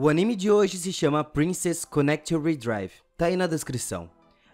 O anime de hoje se chama Princess Connect Redrive, tá aí na descrição.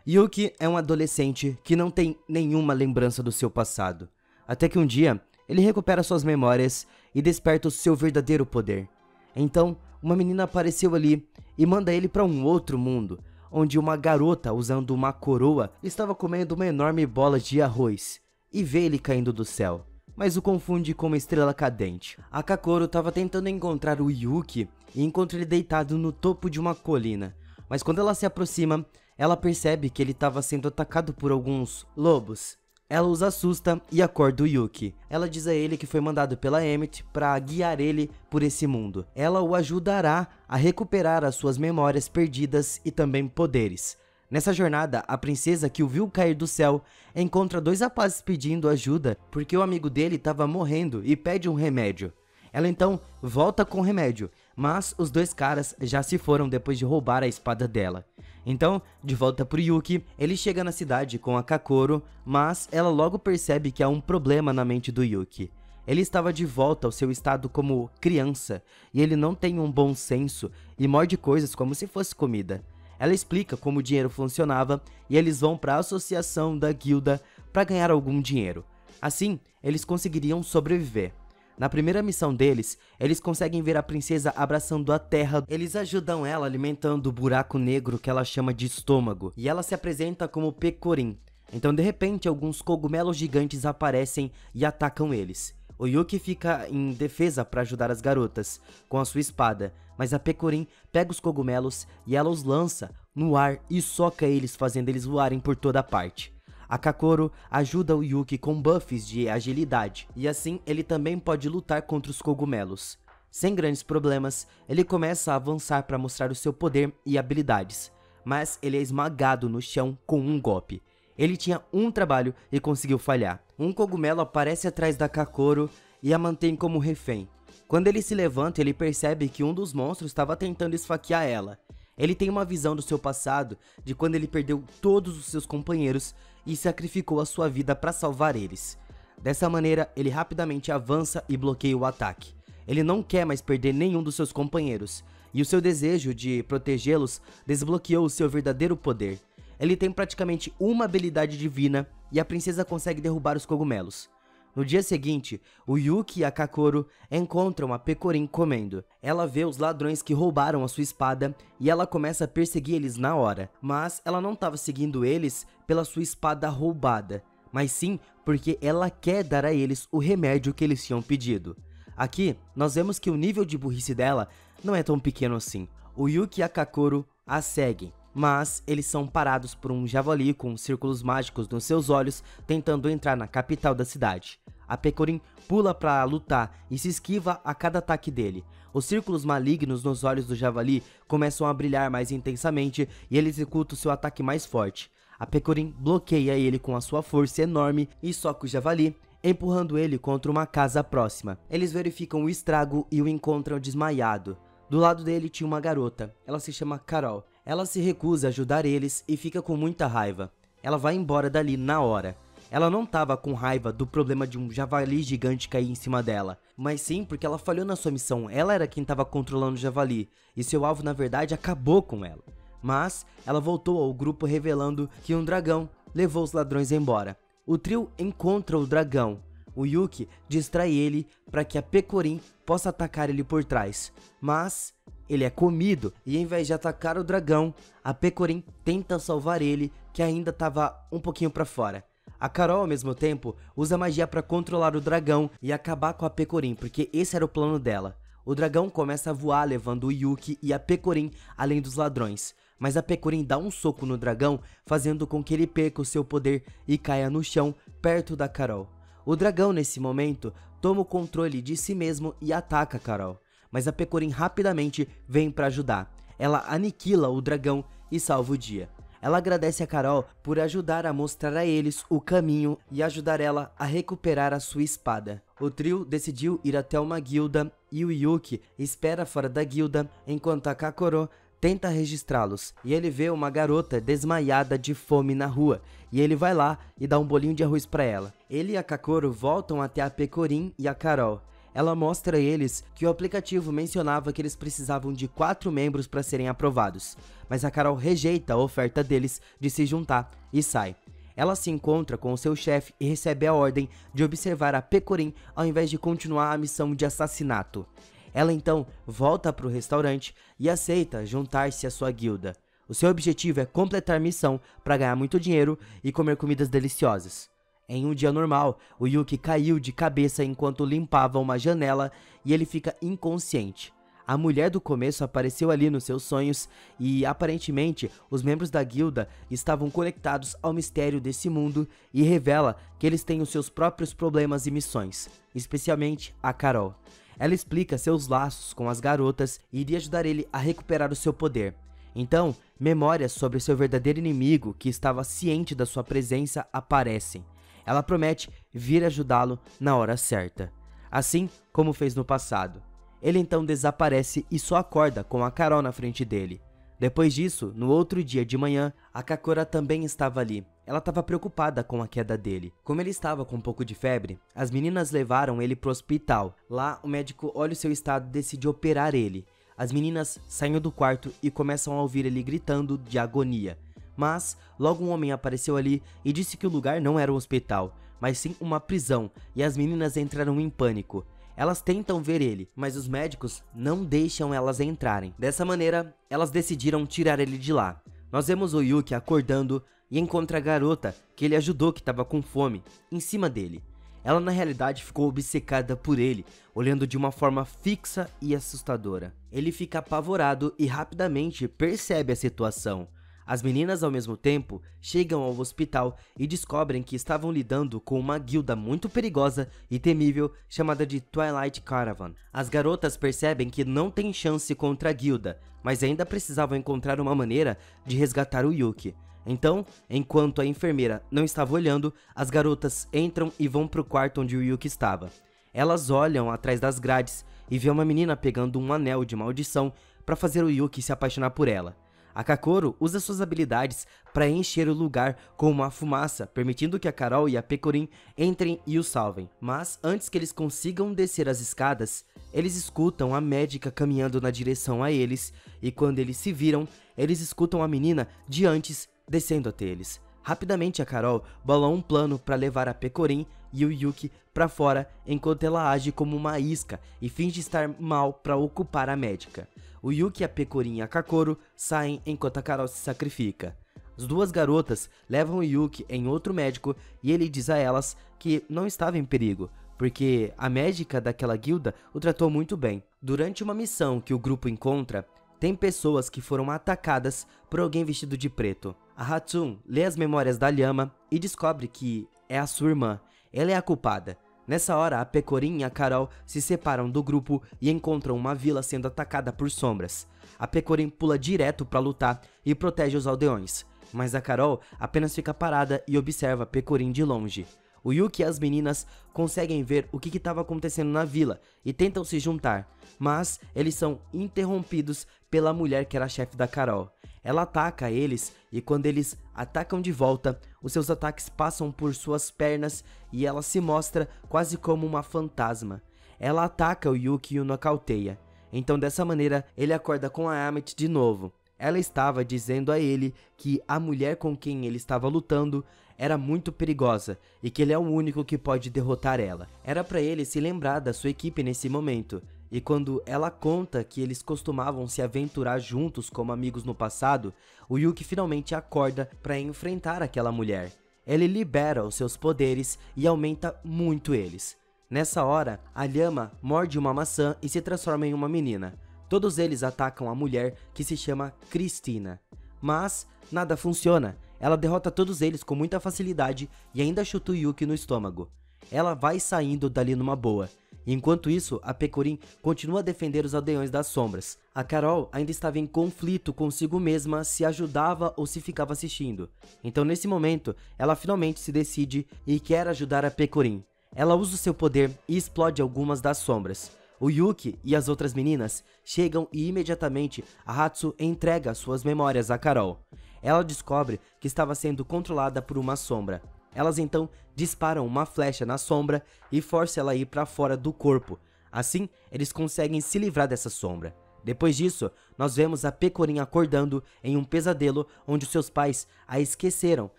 Yuki é um adolescente que não tem nenhuma lembrança do seu passado, até que um dia ele recupera suas memórias e desperta o seu verdadeiro poder. Então, uma menina apareceu ali e manda ele para um outro mundo, onde uma garota usando uma coroa estava comendo uma enorme bola de arroz e vê ele caindo do céu, mas o confunde com uma estrela cadente. A Kakoro estava tentando encontrar o Yuki e encontra ele deitado no topo de uma colina, mas quando ela se aproxima, ela percebe que ele estava sendo atacado por alguns lobos. Ela os assusta e acorda o Yuki. Ela diz a ele que foi mandado pela Emmett para guiar ele por esse mundo. Ela o ajudará a recuperar as suas memórias perdidas e também poderes. Nessa jornada, a princesa que o viu cair do céu encontra dois rapazes pedindo ajuda porque o amigo dele estava morrendo e pede um remédio. Ela então volta com o remédio, mas os dois caras já se foram depois de roubar a espada dela. Então, de volta pro Yuki, ele chega na cidade com a Kakoro, mas ela logo percebe que há um problema na mente do Yuki. Ele estava de volta ao seu estado como criança, e ele não tem um bom senso e morde coisas como se fosse comida. Ela explica como o dinheiro funcionava e eles vão para a associação da guilda para ganhar algum dinheiro. Assim, eles conseguiriam sobreviver. Na primeira missão deles, eles conseguem ver a princesa abraçando a terra. Eles ajudam ela alimentando o buraco negro que ela chama de estômago. E ela se apresenta como Pecorin. Então de repente alguns cogumelos gigantes aparecem e atacam eles. O Yuki fica em defesa para ajudar as garotas com a sua espada. Mas a Pecorin pega os cogumelos e ela os lança no ar e soca eles, fazendo eles voarem por toda parte. A Kakoro ajuda o Yuki com buffs de agilidade, e assim ele também pode lutar contra os cogumelos. Sem grandes problemas, ele começa a avançar para mostrar o seu poder e habilidades, mas ele é esmagado no chão com um golpe. Ele tinha um trabalho e conseguiu falhar. Um cogumelo aparece atrás da Kakoro e a mantém como refém. Quando ele se levanta, ele percebe que um dos monstros estava tentando esfaquear ela. Ele tem uma visão do seu passado, de quando ele perdeu todos os seus companheiros e sacrificou a sua vida para salvar eles. Dessa maneira, ele rapidamente avança e bloqueia o ataque. Ele não quer mais perder nenhum dos seus companheiros, e o seu desejo de protegê-los desbloqueou o seu verdadeiro poder. Ele tem praticamente uma habilidade divina e a princesa consegue derrubar os cogumelos. No dia seguinte, o Yuki e a Kakoro encontram a Pecorin comendo. Ela vê os ladrões que roubaram a sua espada e ela começa a perseguir eles na hora. Mas ela não estava seguindo eles pela sua espada roubada, mas sim porque ela quer dar a eles o remédio que eles tinham pedido. Aqui, nós vemos que o nível de burrice dela não é tão pequeno assim. O Yuki e a Kakoro a seguem, mas eles são parados por um javali com círculos mágicos nos seus olhos tentando entrar na capital da cidade. A Pecorin pula para lutar e se esquiva a cada ataque dele. Os círculos malignos nos olhos do javali começam a brilhar mais intensamente e ele executa o seu ataque mais forte. A Pecorin bloqueia ele com a sua força enorme e soca o javali, empurrando ele contra uma casa próxima. Eles verificam o estrago e o encontram desmaiado. Do lado dele tinha uma garota, ela se chama Carol. Ela se recusa a ajudar eles e fica com muita raiva. Ela vai embora dali na hora. Ela não estava com raiva do problema de um javali gigante cair em cima dela, mas sim porque ela falhou na sua missão. Ela era quem estava controlando o javali, e seu alvo na verdade acabou com ela. Mas ela voltou ao grupo revelando que um dragão levou os ladrões embora. O trio encontra o dragão. O Yuki distrai ele para que a Pecorin possa atacar ele por trás, mas ele é comido e em vez de atacar o dragão, a Pecorin tenta salvar ele, que ainda estava um pouquinho para fora. A Carol, ao mesmo tempo, usa magia para controlar o dragão e acabar com a Pecorin, porque esse era o plano dela. O dragão começa a voar, levando o Yuki e a Pecorin além dos ladrões, mas a Pecorin dá um soco no dragão, fazendo com que ele perca o seu poder e caia no chão, perto da Carol. O dragão, nesse momento, toma o controle de si mesmo e ataca a Carol, mas a Pecorin rapidamente vem para ajudar. Ela aniquila o dragão e salva o dia. Ela agradece a Carol por ajudar a mostrar a eles o caminho e ajudar ela a recuperar a sua espada. O trio decidiu ir até uma guilda e o Yuki espera fora da guilda enquanto a Kakoro tenta registrá-los. E ele vê uma garota desmaiada de fome na rua e ele vai lá e dá um bolinho de arroz para ela. Ele e a Kakoro voltam até a Pecorin e a Carol. ela mostra a eles que o aplicativo mencionava que eles precisavam de 4 membros para serem aprovados, mas a Carol rejeita a oferta deles de se juntar e sai. Ela se encontra com o seu chefe e recebe a ordem de observar a Pecorin ao invés de continuar a missão de assassinato. Ela então volta para o restaurante e aceita juntar-se à sua guilda. O seu objetivo é completar a missão para ganhar muito dinheiro e comer comidas deliciosas. Em um dia normal, o Yuki caiu de cabeça enquanto limpava uma janela e ele fica inconsciente. A mulher do começo apareceu ali nos seus sonhos e, aparentemente, os membros da guilda estavam conectados ao mistério desse mundo e revela que eles têm os seus próprios problemas e missões, especialmente a Carol. Ela explica seus laços com as garotas e iria ajudar ele a recuperar o seu poder. Então, memórias sobre seu verdadeiro inimigo, que estava ciente da sua presença, aparecem. Ela promete vir ajudá-lo na hora certa, assim como fez no passado. Ele então desaparece e só acorda com a Carol na frente dele. Depois disso, no outro dia de manhã, a Kakura também estava ali. Ela estava preocupada com a queda dele. Como ele estava com um pouco de febre, as meninas levaram ele para o hospital. Lá, o médico olha o seu estado e decide operar ele. As meninas saem do quarto e começam a ouvir ele gritando de agonia. Mas, logo um homem apareceu ali e disse que o lugar não era um hospital, mas sim uma prisão, e as meninas entraram em pânico. Elas tentam ver ele, mas os médicos não deixam elas entrarem. Dessa maneira, elas decidiram tirar ele de lá. Nós vemos o Yuki acordando e encontra a garota que ele ajudou, que estava com fome, em cima dele. Ela na realidade ficou obcecada por ele, olhando de uma forma fixa e assustadora. Ele fica apavorado e rapidamente percebe a situação. As meninas, ao mesmo tempo, chegam ao hospital e descobrem que estavam lidando com uma guilda muito perigosa e temível chamada de Twilight Caravan. As garotas percebem que não tem chance contra a guilda, mas ainda precisavam encontrar uma maneira de resgatar o Yuki. Então, enquanto a enfermeira não estava olhando, as garotas entram e vão para o quarto onde o Yuki estava. Elas olham atrás das grades e vê uma menina pegando um anel de maldição para fazer o Yuki se apaixonar por ela. A Kakoro usa suas habilidades para encher o lugar com uma fumaça, permitindo que a Carol e a Pecorin entrem e o salvem. Mas antes que eles consigam descer as escadas, eles escutam a médica caminhando na direção a eles, e quando eles se viram, eles escutam a menina de antes descendo até eles. Rapidamente a Carol bola um plano para levar a Pecorin e o Yuki para fora enquanto ela age como uma isca e finge estar mal para ocupar a médica. O Yuki, a Pecorin e a Kakoro saem enquanto a Carol se sacrifica. As duas garotas levam o Yuki em outro médico e ele diz a elas que não estava em perigo, porque a médica daquela guilda o tratou muito bem. Durante uma missão que o grupo encontra, tem pessoas que foram atacadas por alguém vestido de preto. A Hatsune lê as memórias da Lhama e descobre que é a sua irmã. Ela é a culpada. Nessa hora, a Pecorin e a Carol se separam do grupo e encontram uma vila sendo atacada por sombras. A Pecorin pula direto para lutar e protege os aldeões, mas a Carol apenas fica parada e observa a Pecorin de longe. O Yuki e as meninas conseguem ver o que estava acontecendo na vila e tentam se juntar, mas eles são interrompidos pela mulher que era a chefe da Carol. Ela ataca eles e quando eles atacam de volta, os seus ataques passam por suas pernas e ela se mostra quase como uma fantasma. Ela ataca o Yuki e o nocauteia. Então dessa maneira ele acorda com a Amitt de novo. Ela estava dizendo a ele que a mulher com quem ele estava lutando era muito perigosa e que ele é o único que pode derrotar ela. Era para ele se lembrar da sua equipe nesse momento. E quando ela conta que eles costumavam se aventurar juntos como amigos no passado, o Yuki finalmente acorda para enfrentar aquela mulher. Ele libera os seus poderes e aumenta muito eles. Nessa hora, a Lhama morde uma maçã e se transforma em uma menina. Todos eles atacam a mulher, que se chama Cristina. Mas nada funciona. Ela derrota todos eles com muita facilidade e ainda chuta o Yuki no estômago. Ela vai saindo dali numa boa. Enquanto isso, a Pecorin continua a defender os aldeões das sombras. A Carol ainda estava em conflito consigo mesma se ajudava ou se ficava assistindo. Então nesse momento, ela finalmente se decide e quer ajudar a Pecorin. Ela usa o seu poder e explode algumas das sombras. O Yuki e as outras meninas chegam e imediatamente a Hatsu entrega suas memórias a Carol. Ela descobre que estava sendo controlada por uma sombra. Elas então disparam uma flecha na sombra e forçam ela a ir para fora do corpo. Assim, eles conseguem se livrar dessa sombra. Depois disso, nós vemos a Pecorin acordando em um pesadelo onde seus pais a esqueceram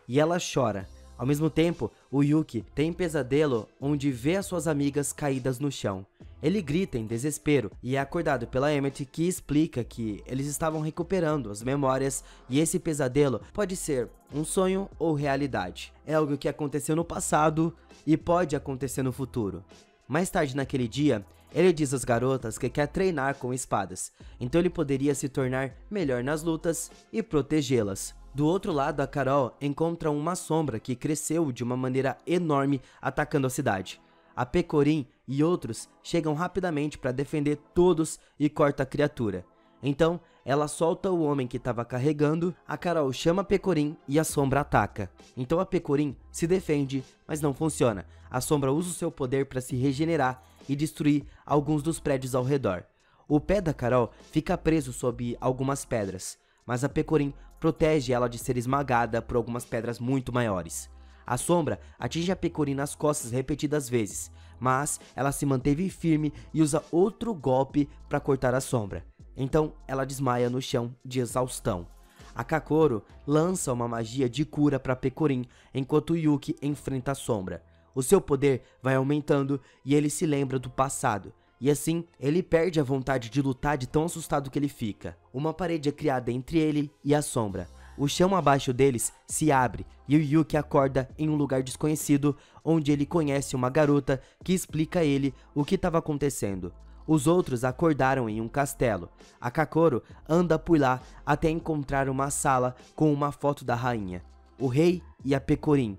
e ela chora. Ao mesmo tempo, o Yuki tem um pesadelo onde vê as suas amigas caídas no chão. Ele grita em desespero e é acordado pela Emmett, que explica que eles estavam recuperando as memórias e esse pesadelo pode ser um sonho ou realidade. É algo que aconteceu no passado e pode acontecer no futuro. Mais tarde naquele dia, ele diz às garotas que quer treinar com espadas, então ele poderia se tornar melhor nas lutas e protegê-las. Do outro lado, a Carol encontra uma sombra que cresceu de uma maneira enorme atacando a cidade. A Pecorin e outros chegam rapidamente para defender todos e corta a criatura. Então, ela solta o homem que estava carregando, a Carol chama a Pecorin e a sombra ataca. Então a Pecorin se defende, mas não funciona. A sombra usa o seu poder para se regenerar e destruir alguns dos prédios ao redor. O pé da Carol fica preso sob algumas pedras, mas a Pecorin protege ela de ser esmagada por algumas pedras muito maiores. A sombra atinge a Pecorin nas costas repetidas vezes, mas ela se manteve firme e usa outro golpe para cortar a sombra. Então ela desmaia no chão de exaustão. A Kakoro lança uma magia de cura para Pecorin enquanto o Yuki enfrenta a sombra. O seu poder vai aumentando e ele se lembra do passado. E assim, ele perde a vontade de lutar de tão assustado que ele fica. Uma parede é criada entre ele e a sombra. O chão abaixo deles se abre e o Yuki acorda em um lugar desconhecido, onde ele conhece uma garota que explica a ele o que estava acontecendo. Os outros acordaram em um castelo. A Kakoro anda por lá até encontrar uma sala com uma foto da rainha, o rei e a Pecorin.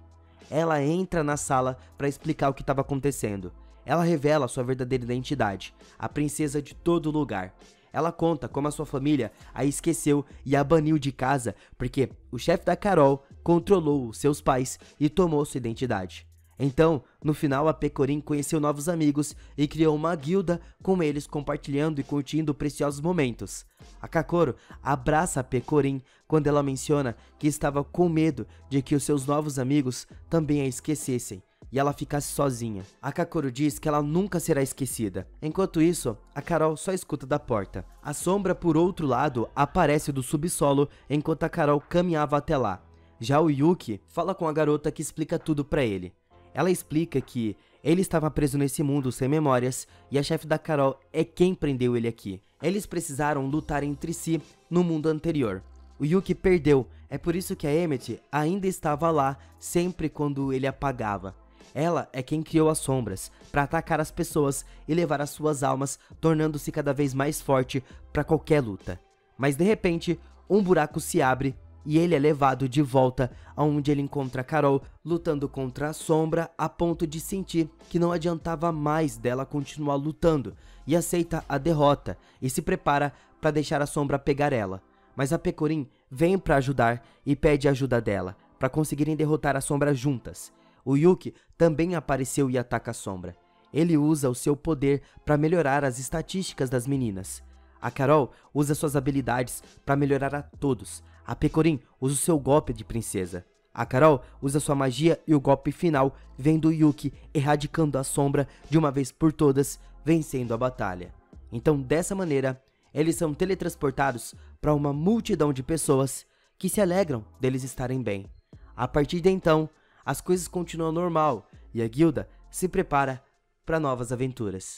Ela entra na sala para explicar o que estava acontecendo. Ela revela sua verdadeira identidade, a princesa de todo lugar. Ela conta como a sua família a esqueceu e a baniu de casa porque o chefe da Carol controlou os seus pais e tomou sua identidade. Então, no final, a Pecorin conheceu novos amigos e criou uma guilda com eles compartilhando e curtindo preciosos momentos. A Kakoro abraça a Pecorin quando ela menciona que estava com medo de que os seus novos amigos também a esquecessem e ela ficasse sozinha. A Kakoro diz que ela nunca será esquecida. Enquanto isso, a Carol só escuta da porta. A sombra, por outro lado, aparece do subsolo enquanto a Carol caminhava até lá. Já o Yuki fala com a garota que explica tudo pra ele. Ela explica que ele estava preso nesse mundo sem memórias e a chefe da Carol é quem prendeu ele aqui. Eles precisaram lutar entre si no mundo anterior. O Yuki perdeu, é por isso que a Emmett ainda estava lá sempre quando ele apagava. Ela é quem criou as sombras para atacar as pessoas e levar as suas almas, tornando-se cada vez mais forte para qualquer luta. Mas de repente, um buraco se abre e ele é levado de volta aonde ele encontra a Carol lutando contra a sombra a ponto de sentir que não adiantava mais dela continuar lutando e aceita a derrota e se prepara para deixar a sombra pegar ela. Mas a Pecorin vem para ajudar e pede ajuda dela para conseguirem derrotar a sombra juntas. O Yuki também apareceu e ataca a sombra. Ele usa o seu poder para melhorar as estatísticas das meninas. A Carol usa suas habilidades para melhorar a todos. A Pecorin usa o seu golpe de princesa. A Carol usa sua magia e o golpe final vem do Yuki erradicando a sombra de uma vez por todas, vencendo a batalha. Então, dessa maneira, eles são teletransportados para uma multidão de pessoas que se alegram deles estarem bem. A partir de então, as coisas continuam normal e a guilda se prepara para novas aventuras.